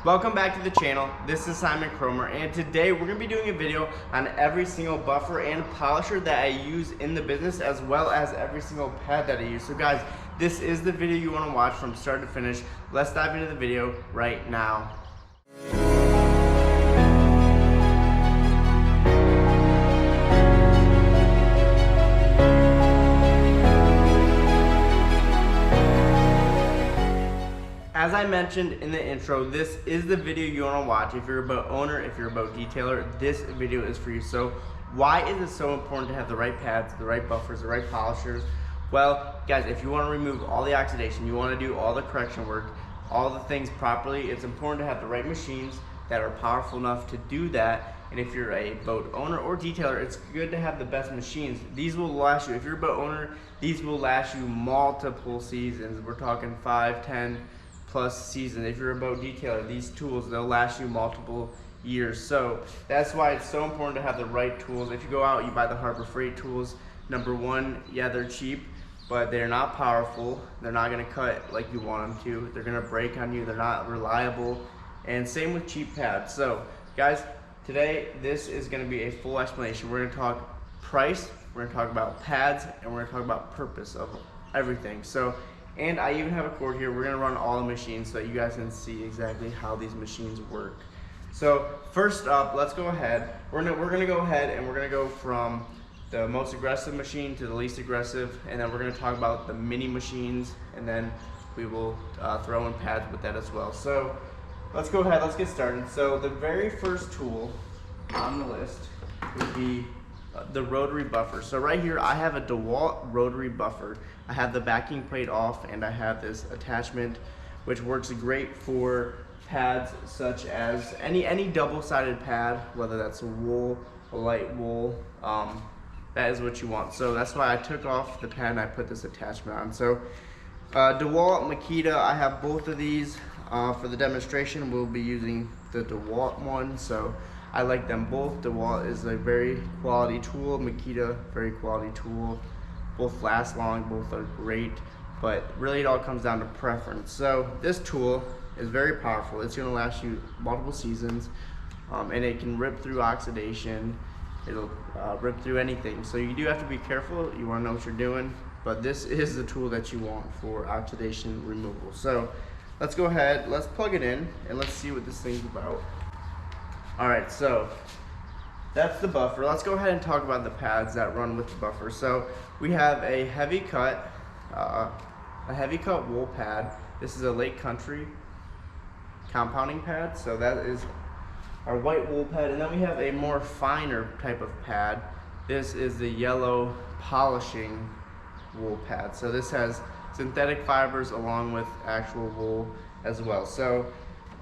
Welcome back to the channel. This is Simon Cromer, and today we're going to be doing a video on every single buffer and polisher that I use in the business, as well as every single pad that I use. So guys, this is the video you want to watch from start to finish. Let's dive into the video right now. As I mentioned in the intro, this is the video you want to watch. If you're a boat owner, if you're a boat detailer, this video is for you. So why is it so important to have the right pads, the right buffers, the right polishers? Well, guys, if you want to remove all the oxidation, you want to do all the correction work, all the things properly, it's important to have the right machines that are powerful enough to do that. And if you're a boat owner or detailer, it's good to have the best machines. These will last you, if you're a boat owner, these will last you multiple seasons. We're talking 5, 10 plus season. If you're a boat detailer, these tools, they'll last you multiple years. So that's why it's so important to have the right tools. If you go out, you buy the Harbor Freight tools. Number one, yeah, they're cheap, but they're not powerful. They're not gonna cut like you want them to. They're gonna break on you. They're not reliable. And same with cheap pads. So guys, today this is gonna be a full explanation. We're gonna talk price, we're gonna talk about pads, and we're gonna talk about purpose of everything. So, and I even have a cord here. We're gonna run all the machines so that you guys can see exactly how these machines work. So first up, let's go ahead. We're gonna go ahead and we're gonna go from the most aggressive machine to the least aggressive, and then we're gonna talk about the mini machines, and then we will throw in pads with that as well. So let's go ahead, let's get started. So the very first tool on the list would be the rotary buffer. So right here I have a Dewalt rotary buffer. I have the backing plate off and I have this attachment which works great for pads such as any double-sided pad, whether that's a wool, a light wool, that is what you want. So that's why I took off the pad and I put this attachment on. So Dewalt, Makita, I have both of these. For the demonstration we'll be using the Dewalt one, so I like them both. Dewalt is a very quality tool, Makita, very quality tool. Both last long, both are great, but really it all comes down to preference. So this tool is very powerful. It's gonna last you multiple seasons, and it can rip through oxidation. It'll rip through anything. So you do have to be careful. You wanna know what you're doing, but this is the tool that you want for oxidation removal. So let's go ahead, let's plug it in, and let's see what this thing's about. All right, so that's the buffer. Let's go ahead and talk about the pads that run with the buffer. So we have a heavy cut wool pad. This is a Lake Country compounding pad. So that is our white wool pad. And then we have a more finer type of pad. This is the yellow polishing wool pad. So this has synthetic fibers along with actual wool as well. So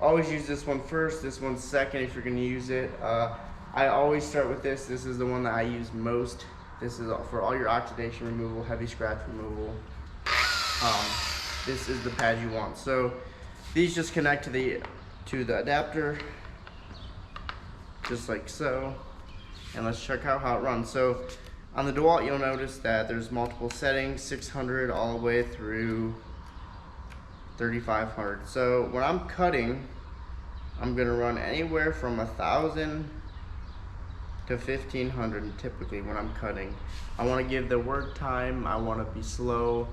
always use this one first, this one second if you're going to use it. I always start with this. This is the one that I use most. This is for all your oxidation removal, heavy scratch removal. This is the pad you want. So these just connect to the adapter, just like so. And let's check out how it runs. So on the Dewalt, you'll notice that there's multiple settings, 600 all the way through 3500. So when I'm cutting, I'm gonna run anywhere from 1000 to 1500 typically when I'm cutting. I wanna give the work time, I wanna be slow,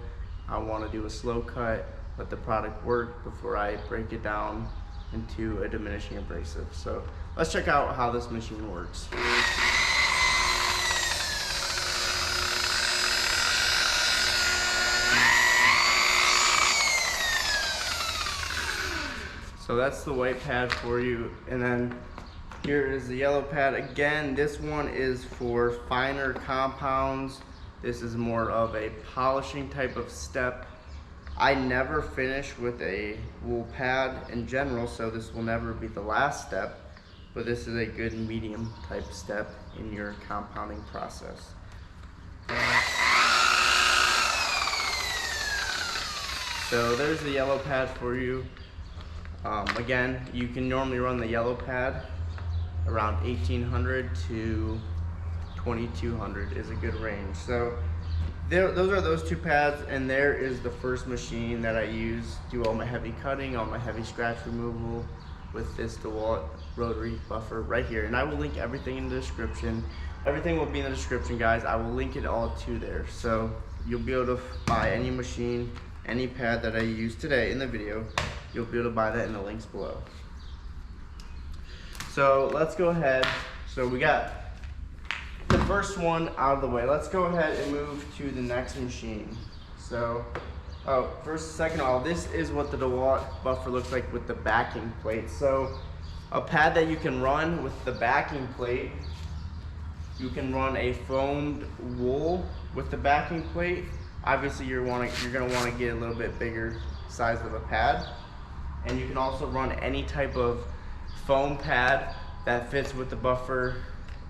I wanna do a slow cut, let the product work before I break it down into a diminishing abrasive. So let's check out how this machine works. So that's the white pad for you, and then here is the yellow pad. Again, this one is for finer compounds. This is more of a polishing type of step. I never finish with a wool pad in general, so this will never be the last step, but this is a good medium type step in your compounding process. So there's the yellow pad for you. Again, you can normally run the yellow pad around 1800 to 2200 is a good range. So those are those two pads, and there is the first machine that I use, do all my heavy cutting, all my heavy scratch removal, with this Dewalt rotary buffer right here, and I will link everything in the description. Everything will be in the description, guys. I will link it all to there, so you'll be able to buy any machine, any pad that I used today in the video. You'll be able to buy that in the links below. So let's go ahead. So we got the first one out of the way. Let's go ahead and move to the next machine. So, second of all, this is what the Dewalt buffer looks like with the backing plate. So a pad that you can run with the backing plate, you can run a foamed wool with the backing plate. Obviously you're gonna wanna get a little bit bigger size of a pad. And you can also run any type of foam pad that fits with the buffer,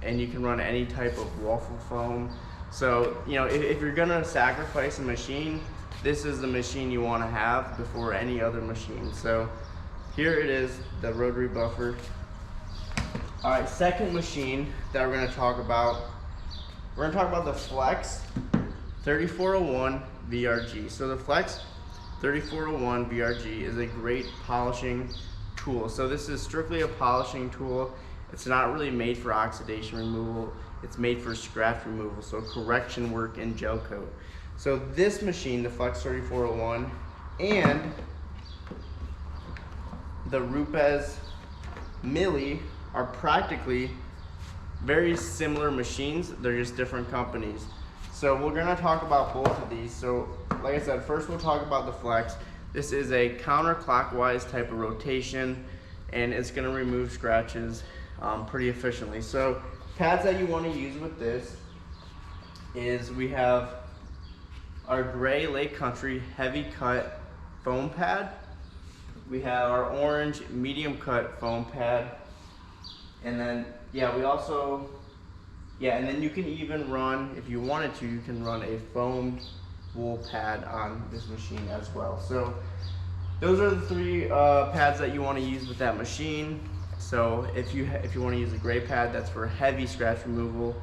and you can run any type of waffle foam. So, you know, if you're gonna sacrifice a machine, this is the machine you wanna have before any other machine. So here it is, the rotary buffer. All right, second machine that we're gonna talk about, the Flex 3401 VRG. So the Flex 3401 VRG is a great polishing tool. So this is strictly a polishing tool. It's not really made for oxidation removal. It's made for scratch removal, so correction work and gel coat. So this machine, the Flex 3401, and the Rupes Millie are practically very similar machines. They're just different companies. So we're gonna talk about both of these. So like I said, first we'll talk about the Flex. This is a counterclockwise type of rotation, and it's gonna remove scratches pretty efficiently. So pads that you wanna use with this is, we have our gray Lake Country heavy cut foam pad. We have our orange medium cut foam pad. And then, and then you can even run, if you wanted to, you can run a foamed wool pad on this machine as well. So those are the three pads that you want to use with that machine. So if you want to use a gray pad, that's for heavy scratch removal.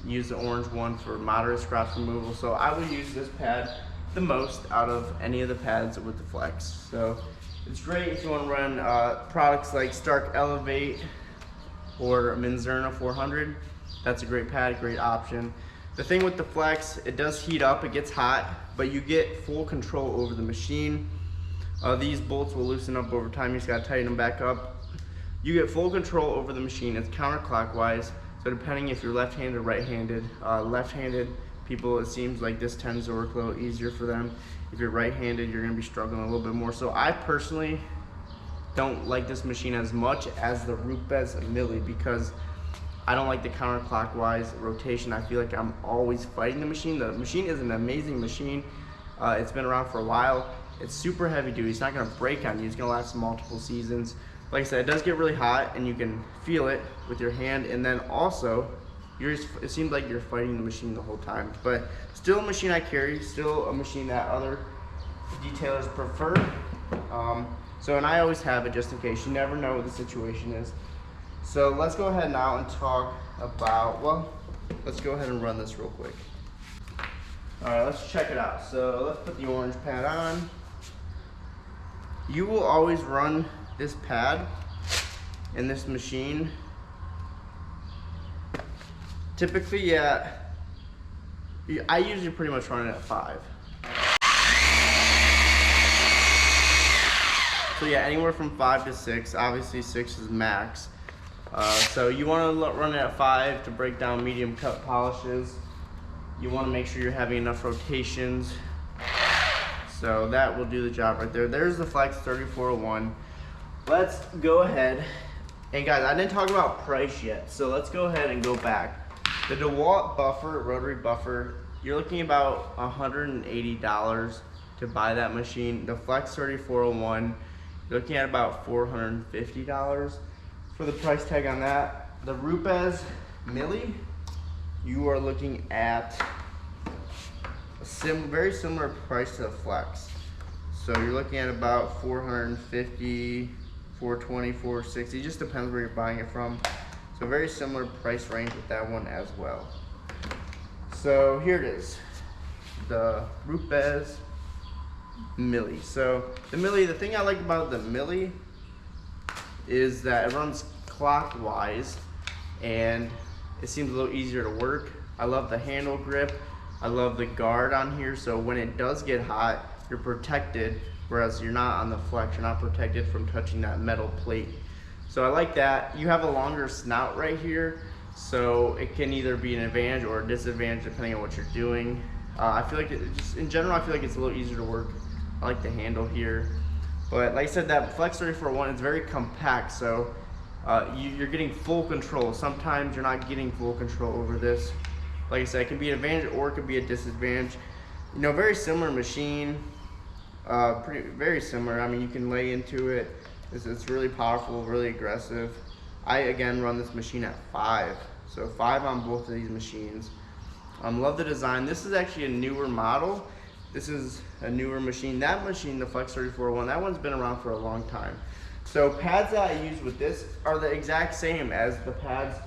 Use the orange one for moderate scratch removal. So I would use this pad the most out of any of the pads with the Flex. So it's great if you want to run products like Stark Elevate or Minzerna 400. That's a great pad, great option. The thing with the Flex, it does heat up, it gets hot, but you get full control over the machine. These bolts will loosen up over time, you just gotta tighten them back up. You get full control over the machine. It's counterclockwise, so depending if you're left-handed or right-handed, left-handed people, it seems like this tends to work a little easier for them. If you're right-handed, you're gonna be struggling a little bit more. So I personally don't like this machine as much as the Rupes Millie, because I don't like the counterclockwise rotation. I feel like I'm always fighting the machine. The machine is an amazing machine. It's been around for a while. It's super heavy duty. It's not gonna break on you. It's gonna last multiple seasons. Like I said, it does get really hot and you can feel it with your hand, and then also, it seems like you're fighting the machine the whole time. But still a machine I carry, still a machine that other detailers prefer. And I always have it just in case. You never know what the situation is. So let's go ahead now and talk about, let's go ahead and run this real quick. All right, let's check it out. So let's put the orange pad on. You will always run this pad in this machine typically I usually pretty much run it at 5. So yeah, anywhere from 5 to 6. Obviously 6 is max. So you want to run it at 5 to break down medium cut polishes. You want to make sure you're having enough rotations. So that will do the job right there. There's the Flex 3401. Let's go ahead. And guys, I didn't talk about price yet, so let's go ahead and go back. The Dewalt buffer, rotary buffer, you're looking about $180 to buy that machine. The Flex 3401, you're looking at about $450 for the price tag on that. The Rupes Millie, you are looking at a very similar price to the Flex. So you're looking at about $450, $420, $460. It just depends where you're buying it from. So very similar price range with that one as well. So here it is, the Rupes Millie. So the Millie, the thing I like about the Millie is that it runs clockwise and it seems a little easier to work. I love the handle grip. I love the guard on here, so when it does get hot, you're protected, whereas you're not on the flex. You're not protected from touching that metal plate. So I like that. You have a longer snout right here, so it can either be an advantage or a disadvantage depending on what you're doing. I feel like just in general, I feel like it's a little easier to work. I like the handle here. But like I said, that Flex 34-1 is very compact, so you're getting full control. Sometimes you're not getting full control over this. Like I said, it can be an advantage or it could be a disadvantage. You know, very similar machine, very similar. I mean, you can lay into it. It's really powerful, really aggressive. I, again, run this machine at 5. So 5 on both of these machines. Love the design. This is actually a newer model. This is a newer machine. That machine, the Flex 34-1, that one's been around for a long time. So pads that I use with this are the exact same as the pads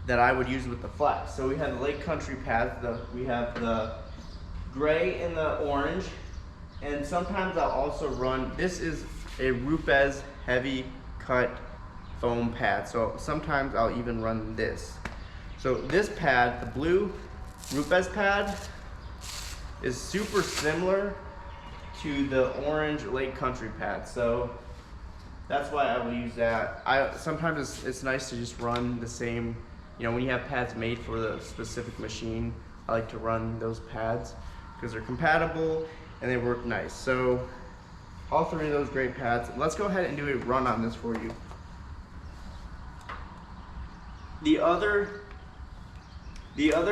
that I would use with the Flex. So we have the Lake Country pads, we have the gray and the orange, and sometimes I'll also run, this is a Rupes heavy cut foam pad. So sometimes I'll even run this. So this pad, the blue Rupes pad, is super similar to the orange Lake Country pad. So that's why I will use that. Sometimes it's nice to just run the same, you know, when you have pads made for the specific machine, I like to run those pads because they're compatible and they work nice. So all 3 of those great pads. Let's go ahead and do a run on this for you. The other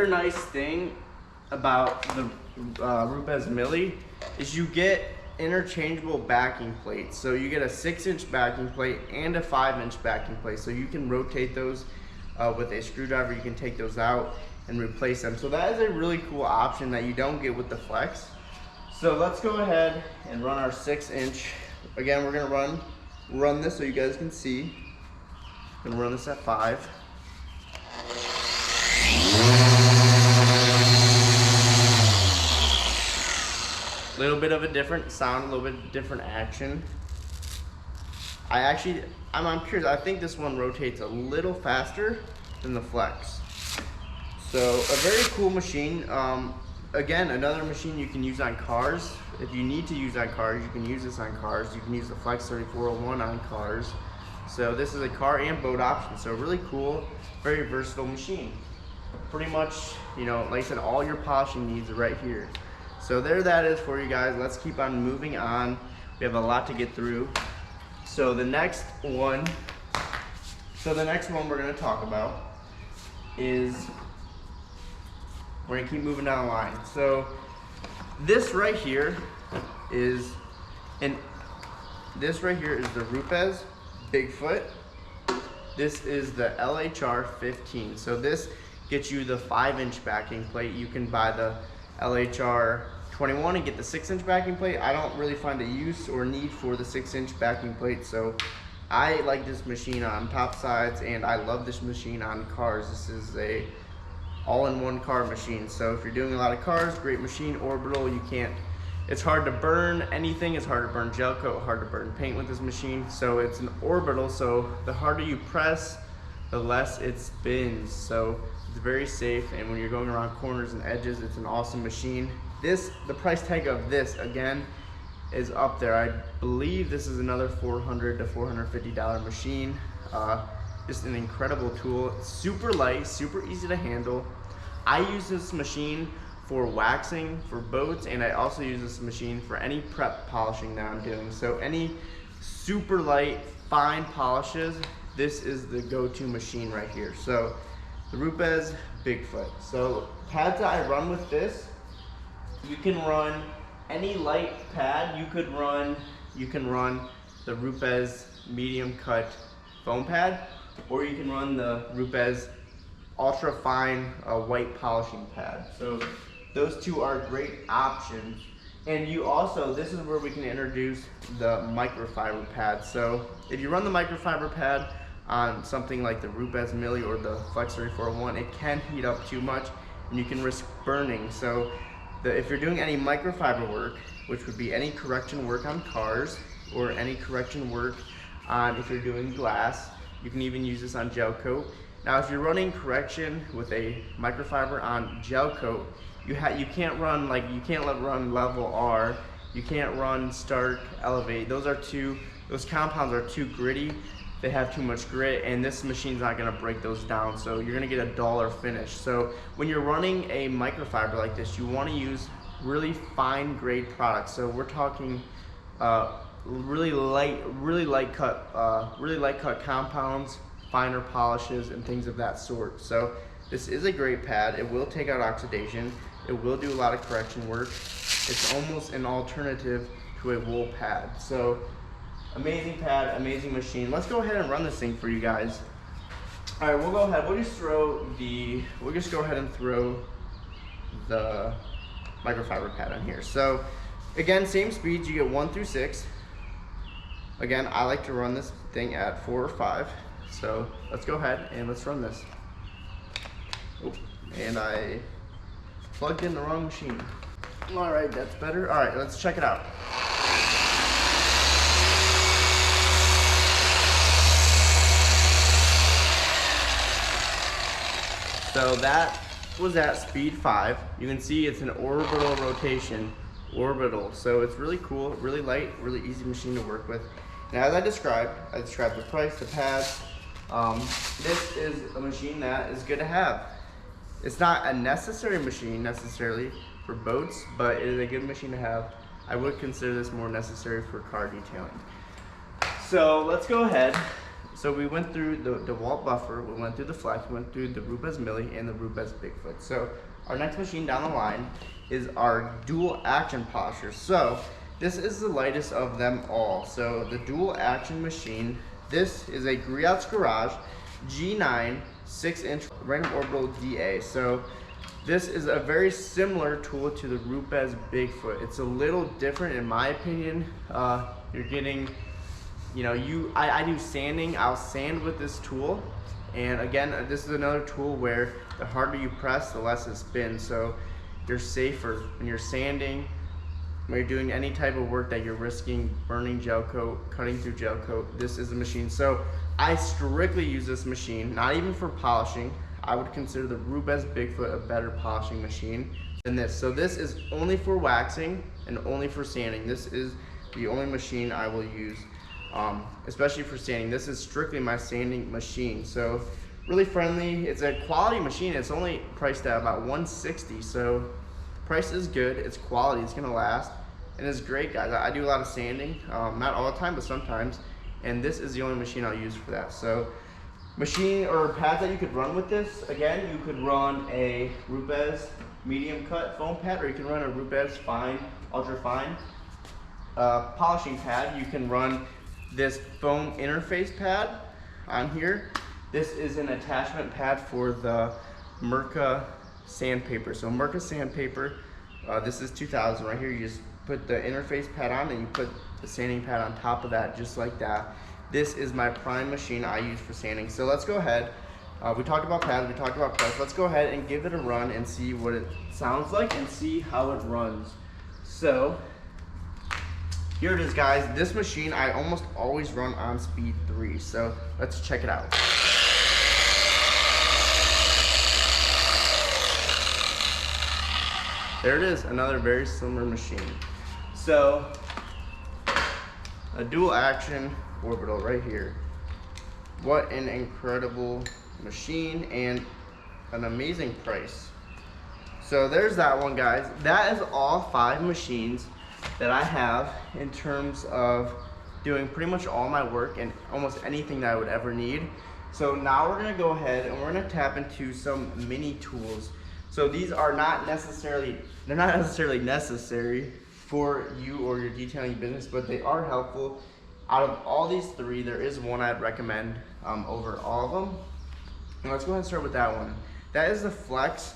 nice thing about the Rupes Millie is you get interchangeable backing plates. So you get a 6-inch backing plate and a 5-inch backing plate. So you can rotate those with a screwdriver. You can take those out and replace them. So that is a really cool option that you don't get with the Flex. So let's go ahead and run our 6-inch. Again, we're gonna run this so you guys can see. I'm gonna run this at 5. A little bit of a different sound, a little bit different action. I'm curious, I think this one rotates a little faster than the Flex. So a very cool machine. Again, another machine you can use on cars. If you need to use on cars, you can use this on cars. You can use the Flex 34-1 on cars. So this is a car and boat option. So really cool, very versatile machine. Pretty much, you know, like I said, all your polishing needs are right here. So there that is for you guys. Let's keep on moving on. We have a lot to get through. So the next one we're gonna talk about is, we're gonna keep moving down the line. So this right here is the Rupes Bigfoot. This is the LHR 15. So this gets you the 5-inch backing plate. You can buy the LHR 21 and get the 6-inch backing plate. I don't really find a use or need for the 6-inch backing plate, so I like this machine on top sides and I love this machine on cars. This is a all-in-one car machine. So if you're doing a lot of cars, great machine. Orbital, it's hard to burn anything. It's hard to burn gel coat, hard to burn paint with this machine. So it's an orbital, so the harder you press, the less it spins. So it's very safe, and when you're going around corners and edges, it's an awesome machine. The price tag of this, again, is up there. I believe this is another $400 to $450 machine. Just an incredible tool. It's super light, super easy to handle. I use this machine for waxing for boats, and I also use this machine for any prep polishing that I'm doing. So any super light, fine polishes, this is the go-to machine right here. So the Rupes Bigfoot. So pads that I run with this, you can run any light pad. You can run the Rupes medium cut foam pad, or you can run the Rupes ultra fine white polishing pad. So those two are great options. And you also, this is where we can introduce the microfiber pad. So if you run the microfiber pad on something like the Rupes Millie or the Flex 34-1, it can heat up too much and you can risk burning. So if you're doing any microfiber work, which would be any correction work on cars or any correction work on if you're doing glass. You can even use this on gel coat. Now if you're running correction with a microfiber on gel coat, you can't run run level R, you can't run stark, elevate. Those compounds are too gritty. They have too much grit, and this machine's not gonna break those down, so you're gonna get a duller finish. So when you're running a microfiber like this, you wanna use really fine grade products. So we're talking really light cut compounds, finer polishes, and things of that sort. So this is a great pad. It will take out oxidation. It will do a lot of correction work. It's almost an alternative to a wool pad. So amazing pad, amazing machine. Let's go ahead and run this thing for you guys. All right, we'll go ahead. We'll just go ahead and throw the microfiber pad on here. So again, same speeds. You get 1 through 6. Again, I like to run this thing at 4 or 5. So let's go ahead and let's run this. Oh, and I plugged in the wrong machine. All right, that's better. All right, let's check it out. So that was at speed 5. You can see it's an orbital rotation, so it's really cool, really light, really easy machine to work with. Now as I described the price, the pad. This is a machine that is good to have. It's not a necessary machine necessarily for boats, but it is a good machine to have. I would consider this more necessary for car detailing. So let's go ahead. So we went through the Dewalt buffer, we went through the flex, we went through the Rupes Millie and the Rupes Bigfoot. So our next machine down the line is our dual action polisher. So this is the lightest of them all. So the dual action machine, this is a Griots Garage G9 6-inch random orbital DA. So this is a very similar tool to the Rupes Bigfoot. It's a little different in my opinion. You're getting, I do sanding. I'll sand with this tool, and again, this is another tool where the harder you press, the less it spins. So you're safer when you're sanding, when you're doing any type of work that you're risking burning gel coat, cutting through gel coat. This is the machine. So I strictly use this machine, not even for polishing. I would consider the Rupes Bigfoot a better polishing machine than this. So this is only for waxing and only for sanding. This is the only machine I will use, especially for sanding. This is strictly my sanding machine. So really friendly. It's a quality machine. It's only priced at about $160. So the price is good. It's quality. It's gonna last, and it's great, guys. I do a lot of sanding, not all the time, but sometimes. And this is the only machine I'll use for that. So machine or pads that you could run with this, again, you could run a Rupes medium cut foam pad, or you can run a Rupes fine, ultra fine polishing pad. You can run this foam interface pad on here. This is an attachment pad for the Makita sandpaper. So Makita sandpaper, this is 2000 right here. You just put the interface pad on and you put the sanding pad on top of that, just like that. This is my prime machine I use for sanding. So let's go ahead. We talked about pads, we talked about press. Let's go ahead and give it a run and see what it sounds like and see how it runs. So here it is, guys. This machine I almost always run on speed 3. So let's check it out. There it is, another very similar machine. So a dual action orbital right here. What an incredible machine and an amazing price. So there's that one, guys. That is all 5 machines that I have in terms of doing pretty much all my work and almost anything that I would ever need. So now we're gonna go ahead and we're gonna tap into some mini tools. So these are not necessarily necessary for you or your detailing business, but they are helpful. Out of all these 3, there is one I'd recommend over all of them. And let's go ahead and start with that one. That is the Flex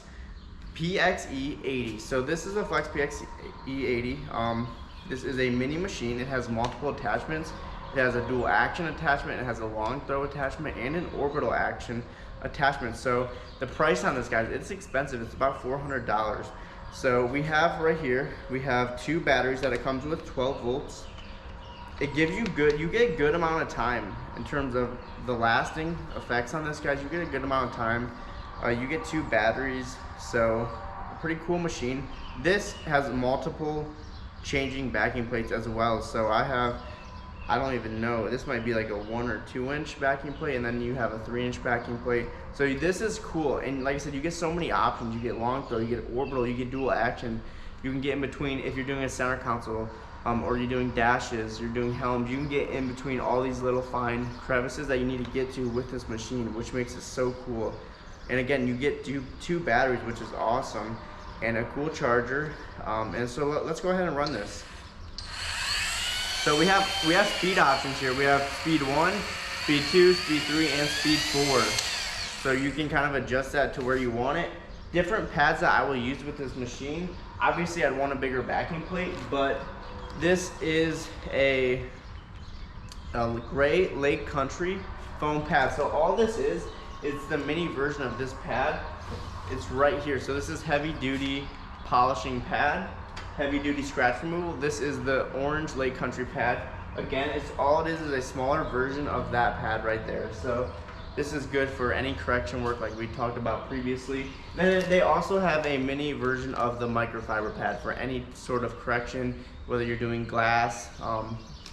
PXE80. So this is a Flex PXE80. This is a mini machine. It has multiple attachments. It has a dual action attachment, it has a long throw attachment, and an orbital action attachment. So the price on this, guys, it's expensive. It's about $400. So we have right here, we have 2 batteries that it comes with, 12 volts. it gives you you get a good amount of time in terms of the lasting effects on this, guys. You get a good amount of time. You get 2 batteries, so a pretty cool machine. This has multiple changing backing plates as well. So I don't even know, this might be like a 1 or 2 inch backing plate, and then you have a 3 inch backing plate. So this is cool, and like I said, you get so many options. You get long throw, you get orbital, you get dual action. You can get in between if you're doing a center console, or you're doing dashes, you're doing helms. You can get in between all these little fine crevices that you need to get to with this machine, which makes it so cool. And again, you get 2 batteries, which is awesome, and a cool charger. And so let's go ahead and run this. So we have speed options here. We have speed 1, speed 2, speed 3, and speed 4. So you can kind of adjust that to where you want it. Different pads that I will use with this machine. Obviously, I'd want a bigger backing plate, but this is a gray Lake Country foam pad. So all this is the mini version of this pad. It's right here. So this is heavy duty polishing pad, heavy duty scratch removal. This is the orange Lake Country pad. Again, all it is a smaller version of that pad right there. So this is good for any correction work like we talked about previously. Then they also have a mini version of the microfiber pad for any sort of correction, whether you're doing glass,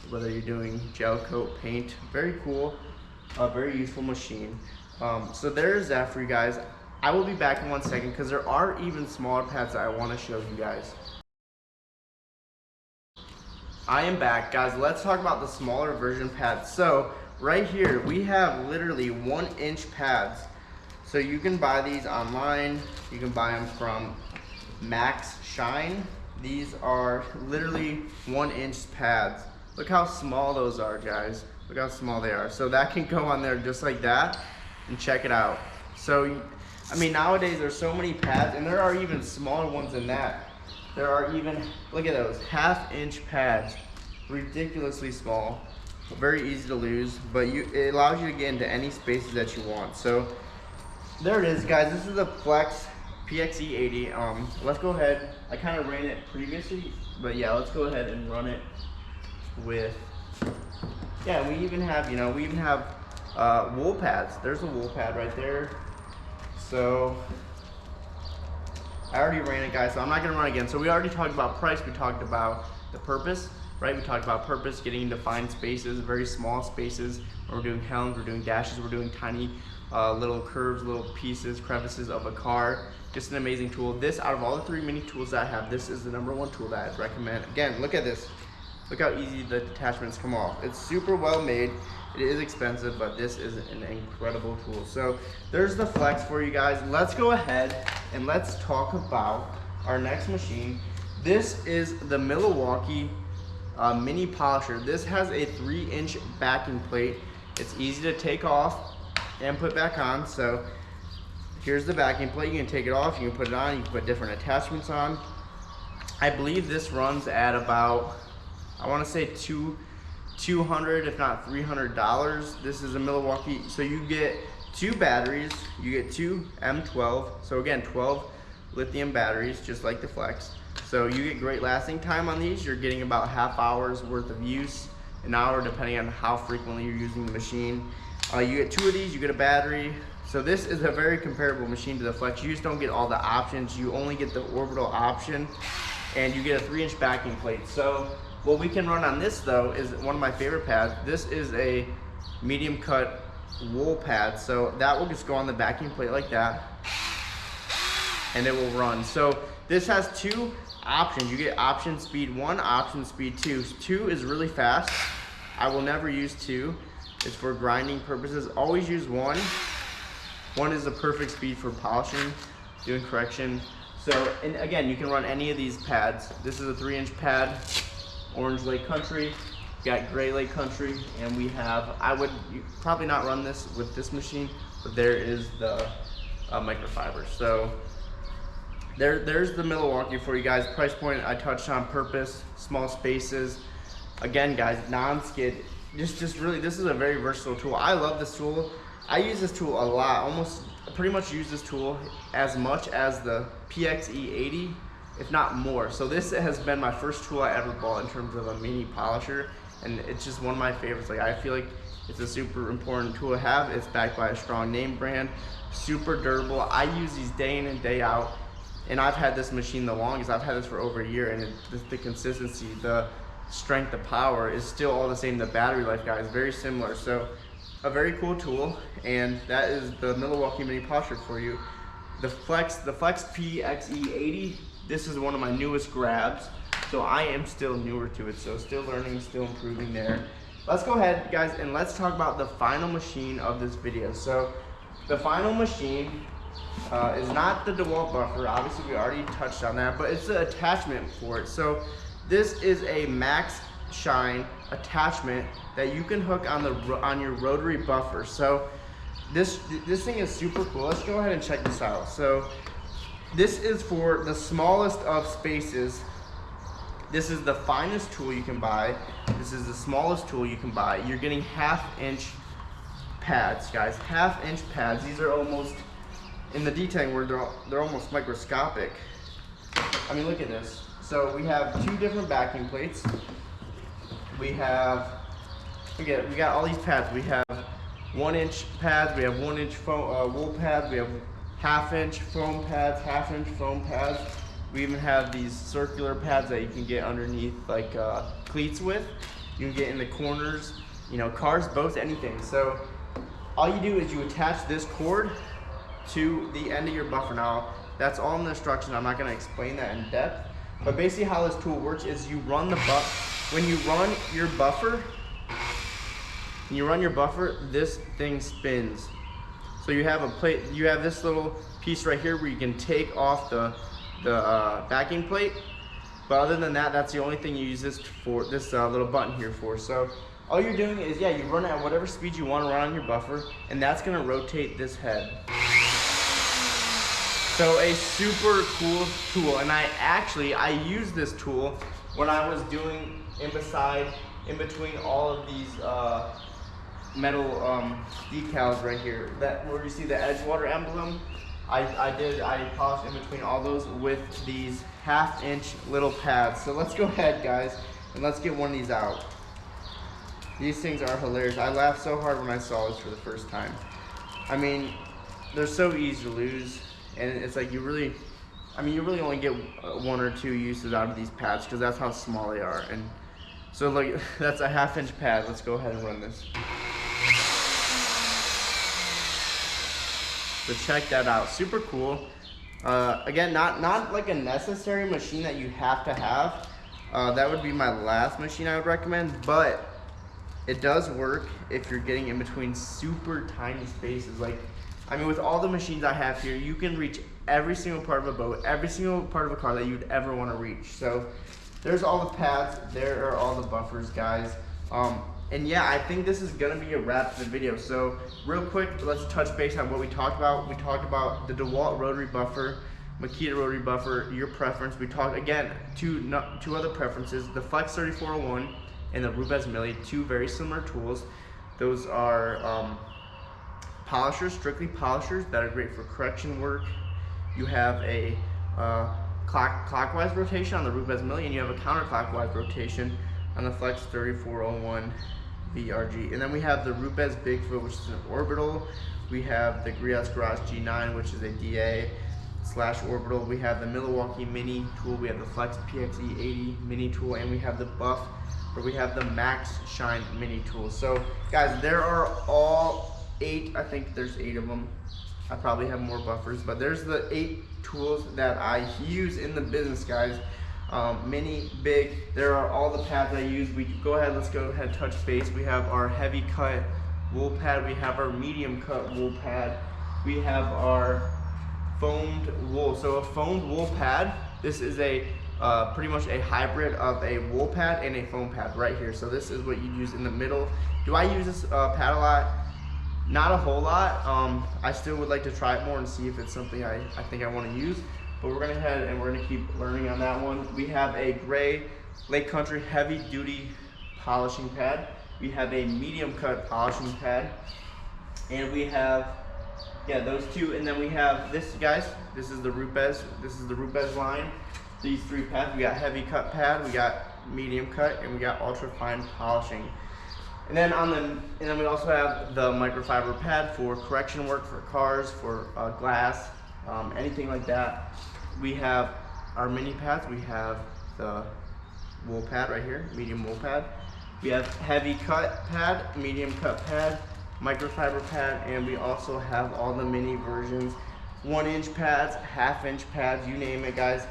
whether you're doing gel coat paint. Very cool, very useful machine. So there's that for you guys. I will be back in 1 second because there are even smaller pads that I want to show you guys. I am back, guys. Let's talk about the smaller version pads. So right here we have literally 1 inch pads. So you can buy these online. You can buy them from Max Shine. These are literally 1 inch pads. Look how small those are, guys. Look how small they are. So that can go on there just like that, and check it out. So I mean, nowadays there's so many pads, and there are even smaller ones than that. There are even, look at those, 1/2 inch pads. Ridiculously small, very easy to lose, but it allows you to get into any spaces that you want. So there it is, guys. This is the Flex PXE80. Let's go ahead. I kind of ran it previously, but yeah, let's go ahead and run it with, yeah, we even have, wool pads. There's a wool pad right there. So I already ran it, guys, so I'm not gonna run again. So we already talked about price, we talked about the purpose, right? We talked about purpose, getting defined spaces, very small spaces. When we're doing helms, we're doing dashes, we're doing tiny little curves, little pieces, crevices of a car. Just an amazing tool. This, out of all the 3 mini tools that I have, this is the #1 tool that I'd recommend. Again, look at this. Look how easy the attachments come off. It's super well made. It is expensive, but this is an incredible tool. So there's the Flex for you guys. Let's go ahead and let's talk about our next machine. This is the Milwaukee mini polisher. This has a 3 inch backing plate. It's easy to take off and put back on. So here's the backing plate. You can take it off, you can put it on, you can put different attachments on. I believe this runs at about, I want to say $200 if not $300. This is a Milwaukee. So you get 2 batteries, you get 2 M12. So again, 12 lithium batteries, just like the Flex. So you get great lasting time on these. You're getting about ½ hour's worth of use, an hour depending on how frequently you're using the machine. You get 2 of these, you get a battery. So this is a very comparable machine to the Flex. You just don't get all the options. You only get the orbital option, and you get a 3 inch backing plate. So what we can run on this though is one of my favorite pads. This is a medium cut wool pad. So that will just go on the backing plate like that, and it will run. So this has 2 options. You get option speed 1, option speed 2. 2 is really fast. I will never use 2. It's for grinding purposes. Always use 1. 1 is the perfect speed for polishing, doing correction. So, and again, you can run any of these pads. This is a 3 inch pad, orange Lake Country, got gray Lake Country, and we have, I would probably not run this with this machine, but there is the microfiber. So there's the Milwaukee for you guys. Price point I touched on, purpose, small spaces. Again, guys, non-skid. Just really, this is a very versatile tool. I love this tool. I use this tool a lot. Almost pretty much use this tool as much as the PXE80, if not more. So this has been my first tool I ever bought in terms of a mini polisher, and it's just one of my favorites. Like, I feel like it's a super important tool to have. It's backed by a strong name brand, super durable. I use these day in and day out, and I've had this machine the longest. I've had this for over a year, and the consistency, the strength, the power is still all the same. The battery life, guys, very similar. So a very cool tool, and that is the Milwaukee Mini Posture for you. The Flex PXE80, this is one of my newest grabs, so I am still newer to it, so still learning, still improving there. Let's go ahead, guys, and let's talk about the final machine of this video. So the final machine is not the Dewalt buffer. Obviously, we already touched on that, but it's the attachment for it. So this is a max shine attachment that you can hook on your rotary buffer. So this thing is super cool. Let's go ahead and check this out. So this is for the smallest of spaces. This is the finest tool you can buy. This is the smallest tool you can buy. You're getting 1/2-inch pads, guys. 1/2-inch pads. These are almost, in the detailing where they're almost microscopic. I mean, look at this. So we have 2 different backing plates. We got all these pads. We have 1-inch pads. We have 1-inch wool pads. We have 1/2-inch foam pads, 1/2-inch foam pads. We even have these circular pads that you can get underneath, like cleats with. You can get in the corners, you know, cars, boats, anything. So all you do is you attach this cord to the end of your buffer. Now, that's all in the instructions. I'm not going to explain that in depth. But basically how this tool works is you run when you run your buffer, this thing spins. So you have a plate, you have this little piece right here where you can take off the backing plate. But other than that, that's the only thing you use this for, this little button here for. So all you're doing is, you run it at whatever speed you want to run on your buffer, and that's going to rotate this head. So a super cool tool, and I used this tool when I was doing in between all of these metal decals right here. That where you see the Edgewater emblem, I polished in between all those with these 1/2-inch little pads. So let's go ahead, guys, and let's get one of these out. These things are hilarious. I laughed so hard when I saw this for the first time. I mean, they're so easy to lose, and it's like you really only get 1 or 2 uses out of these pads because that's how small they are. And so look, that's a 1/2-inch pad. Let's go ahead and run this. So check that out, super cool. Again, not like a necessary machine that you have to have. That would be my last machine I would recommend, but it does work if you're getting in between super tiny spaces. Like, I mean, with all the machines I have here, you can reach every single part of a boat, every single part of a car that you'd ever want to reach. So there's all the pads, there are all the buffers, guys. And yeah, I think this is gonna be a wrap to the video. So real quick, let's touch base on what we talked about. We talked about the Dewalt rotary buffer, Makita rotary buffer, your preference. We talked, again, two other preferences, the Flex 3401 and the Rupes Millie, 2 very similar tools. Those are polishers, strictly polishers that are great for correction work. You have a clockwise rotation on the Rupes Millie, and you have a counterclockwise rotation on the Flex 3401 VRG. And then we have the Rupes Bigfoot, which is an orbital. We have the Griots Garage G9, which is a DA/orbital. We have the Milwaukee Mini tool. We have the Flex PXE80 Mini tool, and we have the Buff, where we have the Max Shine Mini tool. So guys, there are all 8, I think there's 8 of them. I probably have more buffers, but there's the 8 tools that I use in the business, guys. Mini, big, there are all the pads I use. Let's go ahead and touch base. We have our heavy cut wool pad, we have our medium cut wool pad, we have our foamed wool. So a foamed wool pad, this is a pretty much a hybrid of a wool pad and a foam pad right here. So this is what you use in the middle. Do I use this pad a lot? Not a whole lot. I still would like to try it more and see if it's something I think I want to use. But we're gonna head and we're gonna keep learning on that one. We have a gray Lake Country heavy duty polishing pad. We have a medium cut polishing pad. And we have, those 2. And then we have this, guys. This is the Rupes line. These 3 pads. We got heavy cut pad, we got medium cut, and we got ultra fine polishing. And then we also have the microfiber pad for correction work for cars, for glass, anything like that. We have our mini pads. We have the wool pad right here, medium wool pad. We have heavy cut pad, medium cut pad, microfiber pad, and we also have all the mini versions, 1-inch pads, half-inch pads, you name it, guys.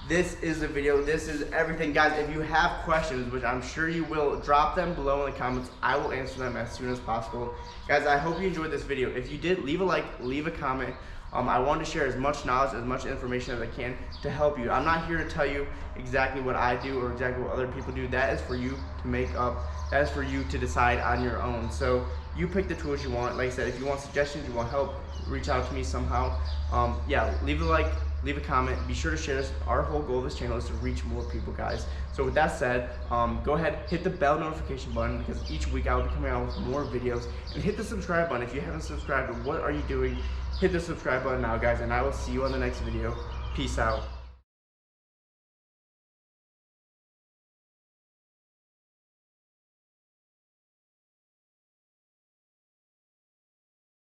This is the video. This is everything, guys. If you have questions, which I'm sure you will, drop them below in the comments. I will answer them as soon as possible. Guys, I hope you enjoyed this video. If you did, leave a like, leave a comment. I want to share as much knowledge, as much information as I can to help you. I'm not here to tell you exactly what I do or exactly what other people do. That is for you to make up. That is for you to decide on your own. So you pick the tools you want. Like I said, if you want suggestions, you want help, reach out to me somehow. Yeah, leave a like, leave a comment. Be sure to share this. Our whole goal of this channel is to reach more people, guys. So with that said, go ahead, hit the bell notification button, because each week I will be coming out with more videos. And hit the subscribe button. If you haven't subscribed, what are you doing? Hit the subscribe button now, guys, and I will see you on the next video. Peace out.